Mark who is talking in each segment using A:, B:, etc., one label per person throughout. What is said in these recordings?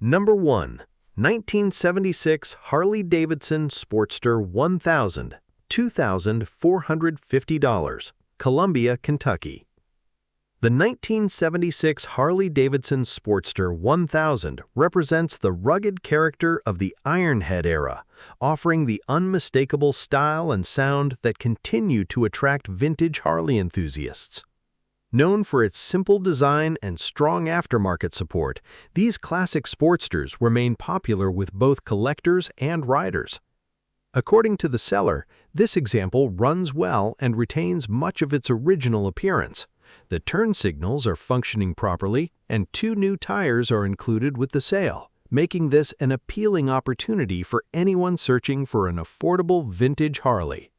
A: Number 1. 1976 Harley-Davidson Sportster 1000, $2,450, Columbia, Kentucky. The 1976 Harley-Davidson Sportster 1000 represents the rugged character of the Ironhead era, offering the unmistakable style and sound that continue to attract vintage Harley enthusiasts. Known for its simple design and strong aftermarket support, these classic Sportsters remain popular with both collectors and riders. According to the seller, this example runs well and retains much of its original appearance. The turn signals are functioning properly, and 2 new tires are included with the sale, making this an appealing opportunity for anyone searching for an affordable vintage Harley.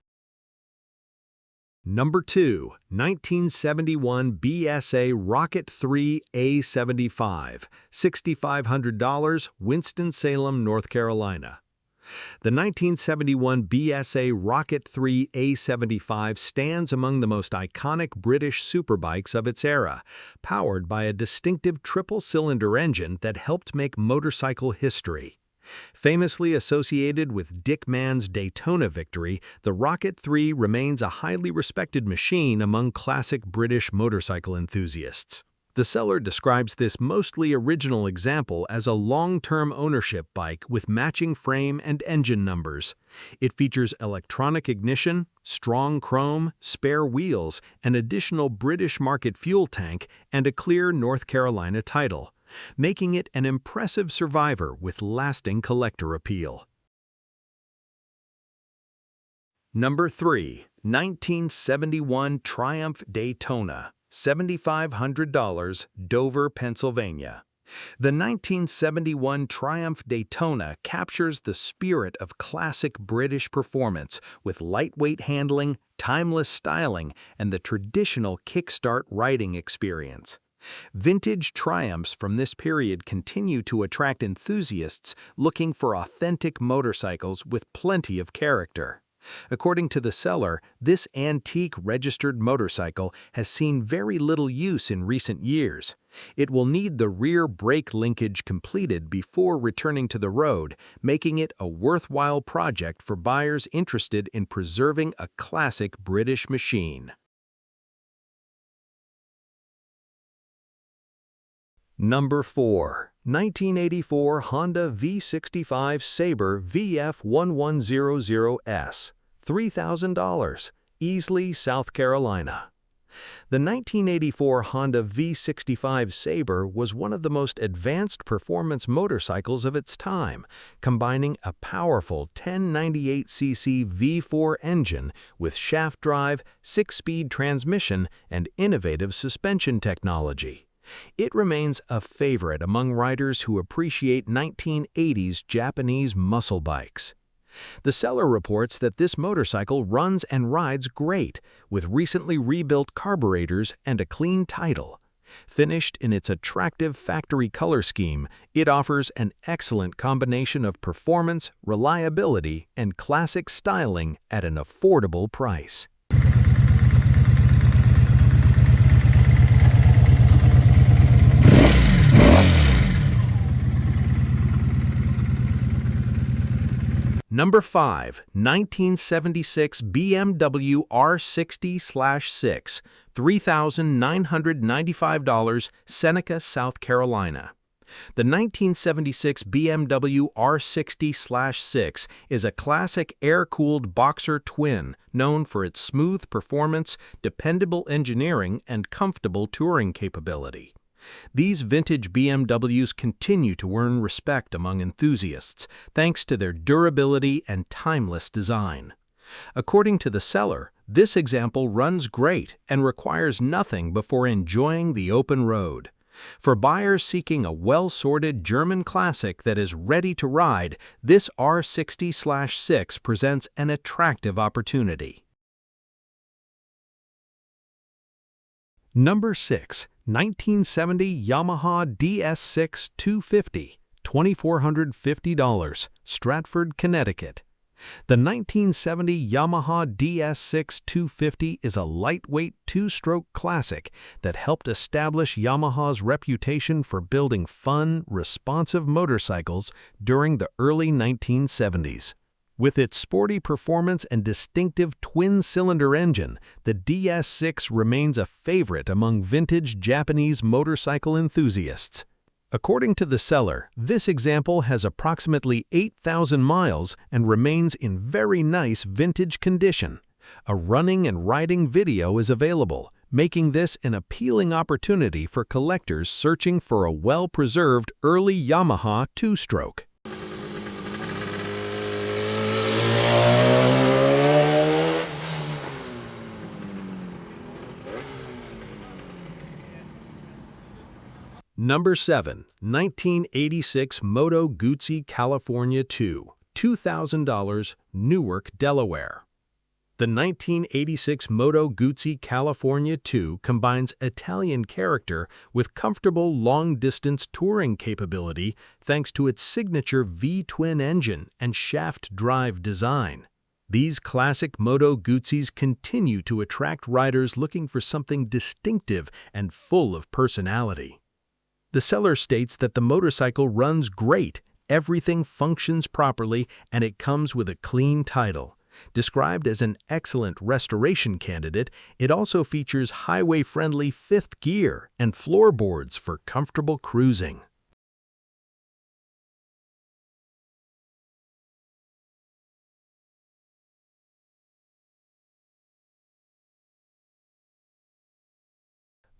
A: Number 2. 1971 BSA Rocket 3 A75, $6,500, Winston-Salem, North Carolina. The 1971 BSA Rocket 3 A75 stands among the most iconic British superbikes of its era, powered by a distinctive triple-cylinder engine that helped make motorcycle history. Famously associated with Dick Mann's Daytona victory, the Rocket 3 remains a highly respected machine among classic British motorcycle enthusiasts. The seller describes this mostly original example as a long-term ownership bike with matching frame and engine numbers. It features electronic ignition, strong chrome, spare wheels, an additional British market fuel tank, and a clear North Carolina title, making it an impressive survivor with lasting collector appeal. Number 3. 1971 Triumph Daytona, $7,500, Dover, Pennsylvania. The 1971 Triumph Daytona captures the spirit of classic British performance with lightweight handling, timeless styling, and the traditional kickstart riding experience. Vintage Triumphs from this period continue to attract enthusiasts looking for authentic motorcycles with plenty of character. According to the seller, this antique registered motorcycle has seen very little use in recent years. It will need the rear brake linkage completed before returning to the road, making it a worthwhile project for buyers interested in preserving a classic British machine. Number 4. 1984 Honda V65 Sabre VF1100S, $3,000, Easley, South Carolina. The 1984 Honda V65 Sabre was one of the most advanced performance motorcycles of its time, combining a powerful 1098cc V4 engine with shaft drive, 6-speed transmission, and innovative suspension technology. It remains a favorite among riders who appreciate 1980s Japanese muscle bikes. The seller reports that this motorcycle runs and rides great, with recently rebuilt carburetors and a clean title. Finished in its attractive factory color scheme, it offers an excellent combination of performance, reliability, and classic styling at an affordable price. Number 5. 1976 BMW R60/6, $3,995, Seneca, South Carolina. The 1976 BMW R60/6 is a classic air-cooled boxer twin known for its smooth performance, dependable engineering, and comfortable touring capability. These vintage BMWs continue to earn respect among enthusiasts thanks to their durability and timeless design. According to the seller, this example runs great and requires nothing before enjoying the open road. For buyers seeking a well-sorted German classic that is ready to ride, this R60/6 presents an attractive opportunity. Number 6. 1970 Yamaha DS6 250, $2,450, Stratford, Connecticut. The 1970 Yamaha DS6 250 is a lightweight two-stroke classic that helped establish Yamaha's reputation for building fun, responsive motorcycles during the early 1970s. With its sporty performance and distinctive twin-cylinder engine, the DS6 remains a favorite among vintage Japanese motorcycle enthusiasts. According to the seller, this example has approximately 8,000 miles and remains in very nice vintage condition. A running and riding video is available, making this an appealing opportunity for collectors searching for a well-preserved early Yamaha two-stroke. Number 7. 1986 Moto Guzzi California 2, $2,000, Newark, Delaware. The 1986 Moto Guzzi California 2 combines Italian character with comfortable long-distance touring capability thanks to its signature V-twin engine and shaft drive design. These classic Moto Guzzis continue to attract riders looking for something distinctive and full of personality. The seller states that the motorcycle runs great, everything functions properly, and it comes with a clean title. Described as an excellent restoration candidate, it also features highway-friendly fifth gear and floorboards for comfortable cruising.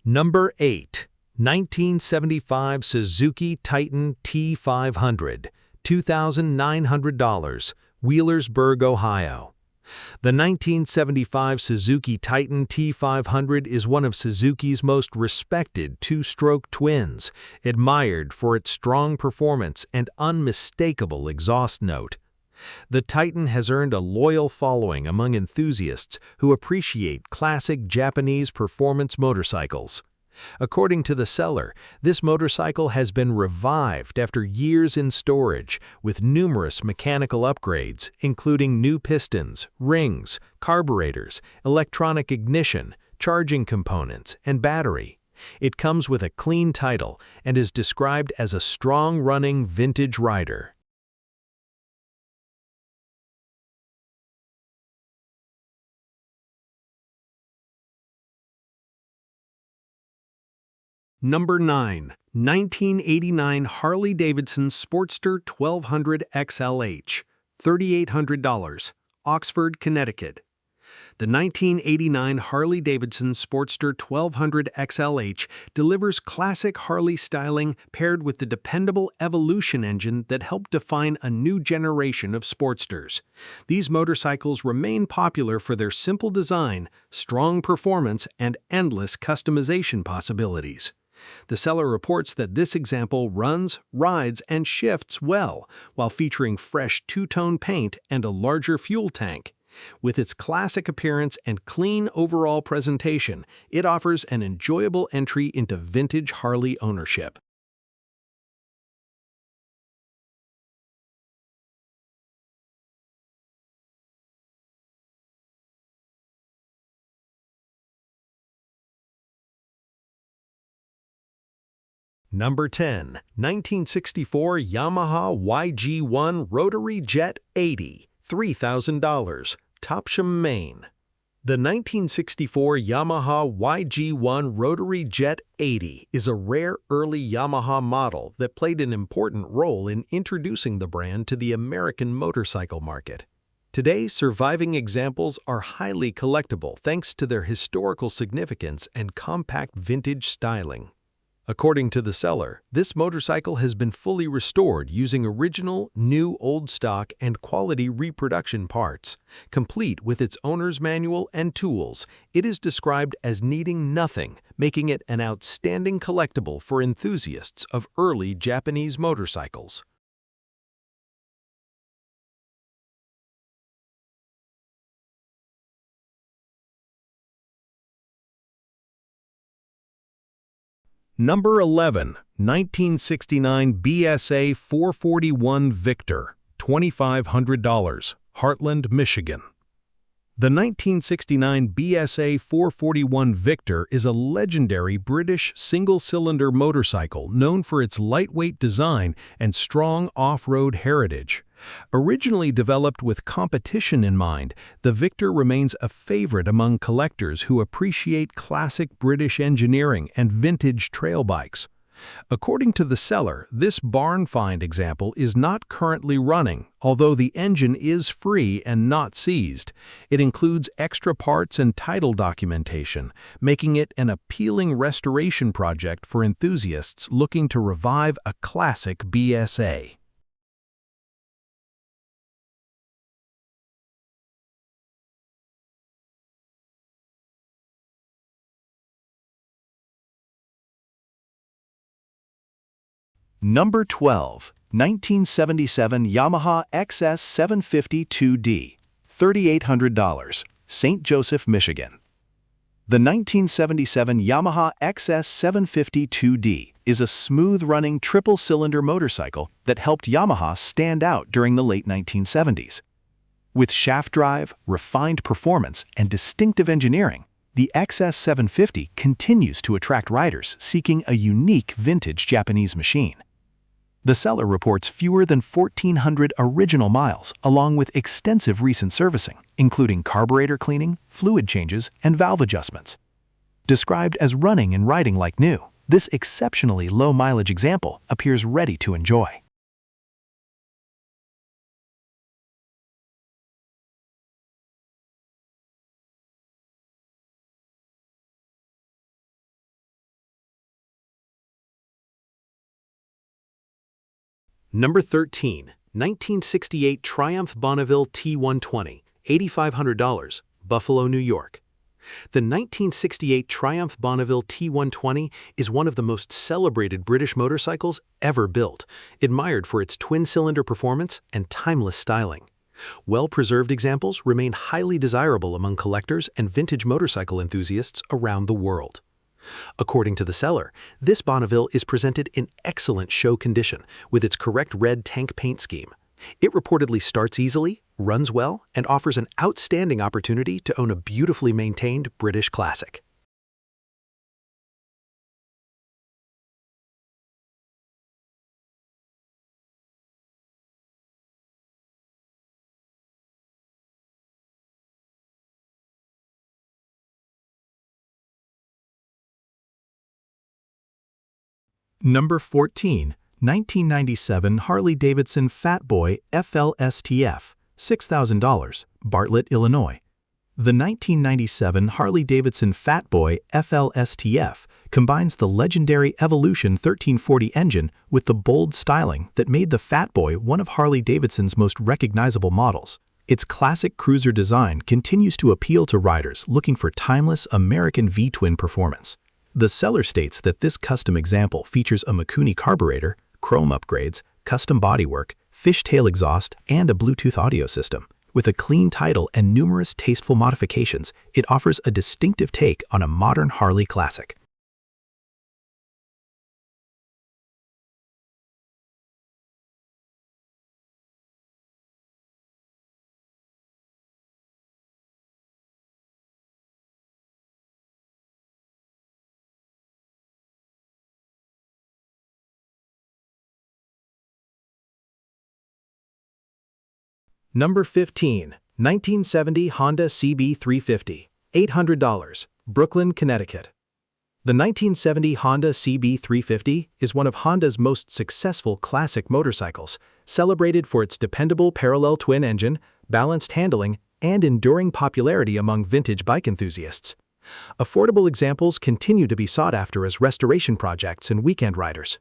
A: Number 8. 1975 Suzuki Titan T500, $2,900, Wheelersburg, Ohio. The 1975 Suzuki Titan T500 is one of Suzuki's most respected two-stroke twins, admired for its strong performance and unmistakable exhaust note. The Titan has earned a loyal following among enthusiasts who appreciate classic Japanese performance motorcycles. According to the seller, this motorcycle has been revived after years in storage with numerous mechanical upgrades, including new pistons, rings, carburetors, electronic ignition, charging components, and battery. It comes with a clean title and is described as a strong-running vintage rider. Number 9. 1989 Harley-Davidson Sportster 1200 XLH, $3,800, Oxford, Connecticut. The 1989 Harley-Davidson Sportster 1200 XLH delivers classic Harley styling paired with the dependable Evolution engine that helped define a new generation of Sportsters. These motorcycles remain popular for their simple design, strong performance, and endless customization possibilities. The seller reports that this example runs, rides, and shifts well, while featuring fresh two-tone paint and a larger fuel tank. With its classic appearance and clean overall presentation, it offers an enjoyable entry into vintage Harley ownership. Number 10. 1964 Yamaha YG1 Rotary Jet 80, $3,000, Topsham, Maine. The 1964 Yamaha YG1 Rotary Jet 80 is a rare early Yamaha model that played an important role in introducing the brand to the American motorcycle market. Today, surviving examples are highly collectible thanks to their historical significance and compact vintage styling. According to the seller, this motorcycle has been fully restored using original, new old stock, and quality reproduction parts. Complete with its owner's manual and tools, it is described as needing nothing, making it an outstanding collectible for enthusiasts of early Japanese motorcycles. Number 11. 1969 BSA 441 Victor, $2,500,
B: Heartland, Michigan. The 1969 BSA 441 Victor is a legendary British single-cylinder motorcycle known for its lightweight design and strong off-road heritage. Originally developed with competition in mind, the Victor remains a favorite among collectors who appreciate classic British engineering and vintage trail bikes. According to the seller, this barn find example is not currently running, although the engine is free and not seized. It includes extra parts and title documentation, making it an appealing restoration project for enthusiasts looking to revive a classic BSA.
C: Number 12, 1977 Yamaha XS 750-2D, $3,800, St. Joseph, Michigan. The 1977 Yamaha XS 750-2D is a smooth-running triple-cylinder motorcycle that helped Yamaha stand out during the late 1970s. With shaft drive, refined performance, and distinctive engineering, the XS 750 continues to attract riders seeking a unique vintage Japanese machine. The seller reports fewer than 1,400 original miles, along with extensive recent servicing, including carburetor cleaning, fluid changes, and valve adjustments. Described as running and riding like new, this exceptionally low-mileage example appears ready to enjoy.
A: Number 13, 1968 Triumph Bonneville T120, $8,500, Buffalo, New York. The 1968 Triumph Bonneville T120 is one of the most celebrated British motorcycles ever built, admired for its twin-cylinder performance and timeless styling. Well-preserved examples remain highly desirable among collectors and vintage motorcycle enthusiasts around the world. According to the seller, this Bonneville is presented in excellent show condition with its correct red tank paint scheme. It reportedly starts easily, runs well, and offers an outstanding opportunity to own a beautifully maintained British classic.
B: Number 14, 1997 Harley-Davidson Fat Boy FLSTF, $6,000, Bartlett, Illinois. The 1997 Harley-Davidson Fat Boy FLSTF combines the legendary Evolution 1340 engine with the bold styling that made the Fat Boy one of Harley-Davidson's most recognizable models. Its classic cruiser design continues to appeal to riders looking for timeless American V-twin performance. The seller states that this custom example features a Mikuni carburetor, chrome upgrades, custom bodywork, fishtail exhaust, and a Bluetooth audio system. With a clean title and numerous tasteful modifications, it offers a distinctive take on a modern Harley classic.
A: Number 15, 1970 Honda CB350, $800, Brooklyn, Connecticut. The 1970 Honda CB350 is one of Honda's most successful classic motorcycles, celebrated for its dependable parallel twin engine, balanced handling, and enduring popularity among vintage bike enthusiasts. Affordable examples continue to be sought after as restoration projects and weekend riders.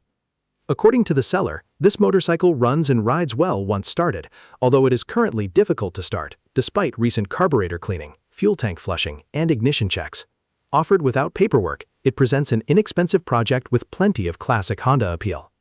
A: According to the seller, this motorcycle runs and rides well once started, although it is currently difficult to start, despite recent carburetor cleaning, fuel tank flushing, and ignition checks. Offered without paperwork, it presents an inexpensive project with plenty of classic Honda appeal.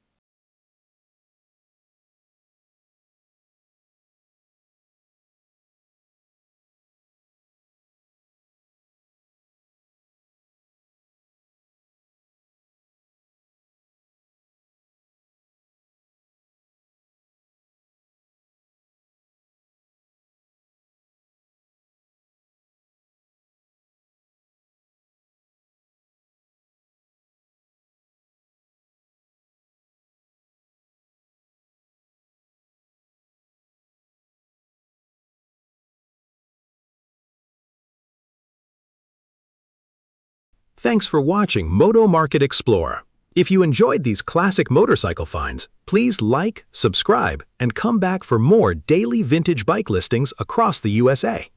B: Thanks for watching Moto Market Explorer. If you enjoyed these classic motorcycle finds, please like, subscribe, and come back for more daily vintage bike listings across the USA.